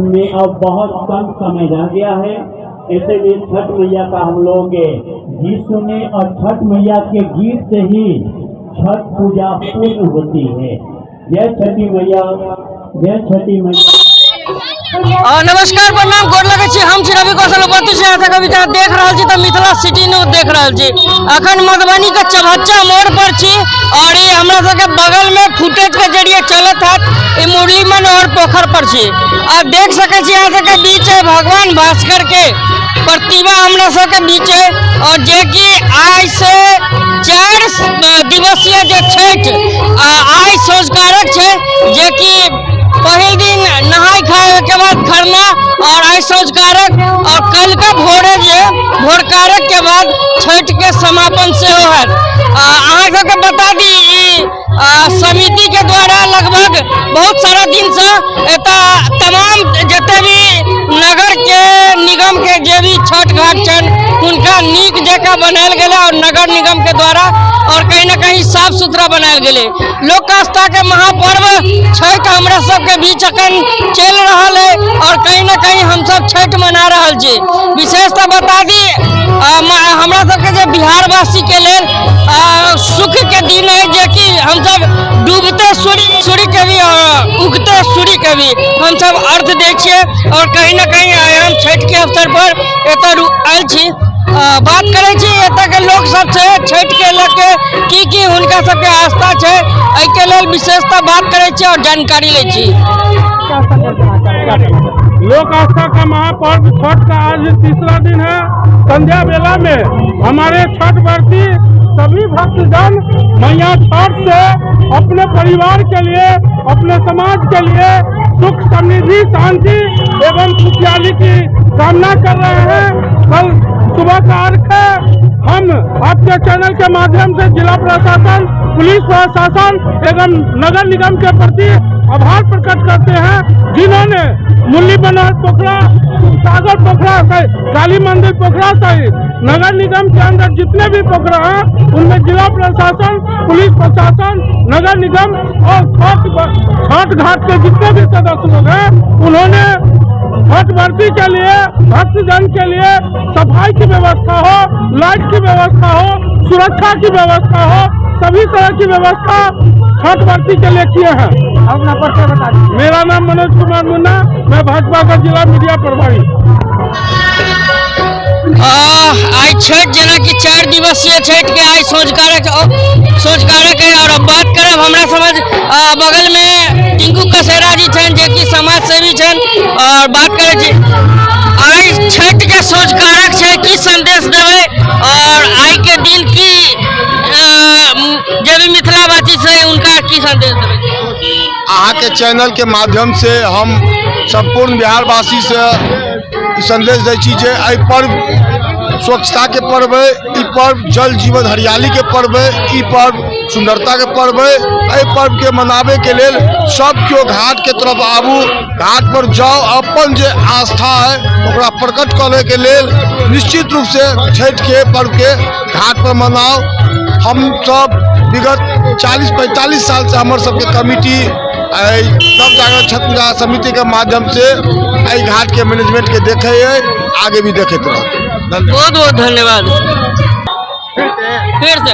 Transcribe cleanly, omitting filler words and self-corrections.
में अब बहुत कम समय रह गया है। इसलिए छठ मैया का हम लोग गीत सुने और छठ मैया के गीत से ही छठ पूजा पूर्ण होती है। जय छठी मैया, जय छठी मैया। नमस्कार, प्रणाम, गोर लगे छी। हम रवि कौशल उपस्थित से आता कविता देख रहा छी तो मिथिला सिटी न्यूज देख रहा छी। अखन मधुबनी के चौहच्चा मोड़ पर छी और ये हमरा सबके बगल में फुटेज के जरिए चलत है मुरली मन और पोखर पर छी। आप देख सके छी यहाँ के बीच है भगवान भास्कर के प्रतिमा हमरा सबके बीच है और जे कि आज से 4 दिवसीय जो छठ आज संस्कारक है, जे कि पहले दिन नहाय खाए के बाद खरना और आज संस्कारक और कल का भोरकारक के बाद छठ के समापन से हो है। अहाँ सबके बता दी समिति के द्वारा लगभग बहुत सारा दिन से तमाम जते भी नगर के निगम के जे भी छठ घाट छन उनका नीक जगह बनायल गेले और नगर निगम के द्वारा और कहीं न कहीं साफ सुथरा बनायल गेले। लोक आस्था के महापर्व छठ हमरा सबके बीच अखन चल रहा है और कहीं न कहीं हम सब छठ मना रहा छी। विशेषता बता दी हमरा सबके जे बिहार वासी के लेल सुख के दिन है, जे कि हम सब डूबते सूर्य के भी और उगते सूर्य के भी हम सब अर्थ दै छियै और कहीं न कहीं हम छठ के अवसर पर एतय आयल छी। बात करे छी एतय के लोग सब से छठ के लेके की हुनका सबके आस्था है, एहि के लेल विशेषता बात करे छी और जानकारी ले छी। लोक आस्था का महापर्व छठ का आज तीसरा दिन है। संध्या बेला में हमारे छठ व्रती सभी भक्तजन मैया छठ से अपने परिवार के लिए, अपने समाज के लिए सुख समृद्धि शांति एवं खुशहाली की कामना कर रहे हैं। कल सुबह का अर्घ है। हम आपके चैनल के माध्यम से जिला प्रशासन, पुलिस प्रशासन एवं नगर निगम के प्रति आभार प्रकट करते हैं, जिन्होंने मुरली मनोहर पोखरा, सागर पोखरा, काली मंदिर पोखरा सहित नगर निगम के अंदर जितने भी पोखरा हैं उनमें जिला प्रशासन, पुलिस प्रशासन, नगर निगम और छठ घाट के जितने भी सदस्य लोग हैं उन्होंने छठ व्रती के लिए, भक्तजन के लिए सफाई की व्यवस्था हो, लाइट की व्यवस्था हो, सुरक्षा की व्यवस्था हो, सभी तरह की व्यवस्था छठ व्रती के लिए किए हैं। अपना परिचय बता दीजिए। मेरा नाम मनोज कुमार मुन्ना, मैं भाजपा का जिला मीडिया प्रभारी। आज छठ जना की 4 दिवसीय छठ के आज सोचकारक है और अब बात करब हमरा समझ बगल में टिंकू कसेरा जी छन, जे कि समाज सेवी छन और बात करे छी आज छठ के सोचकारक है, की संदेश देवे और आज के दिन की जे भी मिथिलावासी से उनका की संदेश देवे। अहाँ के चैनल के माध्यम से हम संपूर्ण बिहारवासी से संदेश दै छी जे एहि पर्व स्वच्छता के पर्व है, ई पर्व जल जीवन हरियाली के पर्व है, ई पर्व सुंदरता के पर्व है। एहि पर्व के मनावे के लेल सब केओ घाट के तरफ आबू, घाट पर जाओ, अपन जे आस्था है ओकरा प्रकट करे के लेल निश्चित रूप से छठ के पर्व के घाट पर मनाओ। हम सब विगत 40-45 साल से हमारे सबके कमिटी सब जागरण छठ पूजा समिति के माध्यम से एहि घाट के मैनेजमेंट के देखे है, आगे भी देखे रहो। बहुत बहुत धन्यवाद। फिर से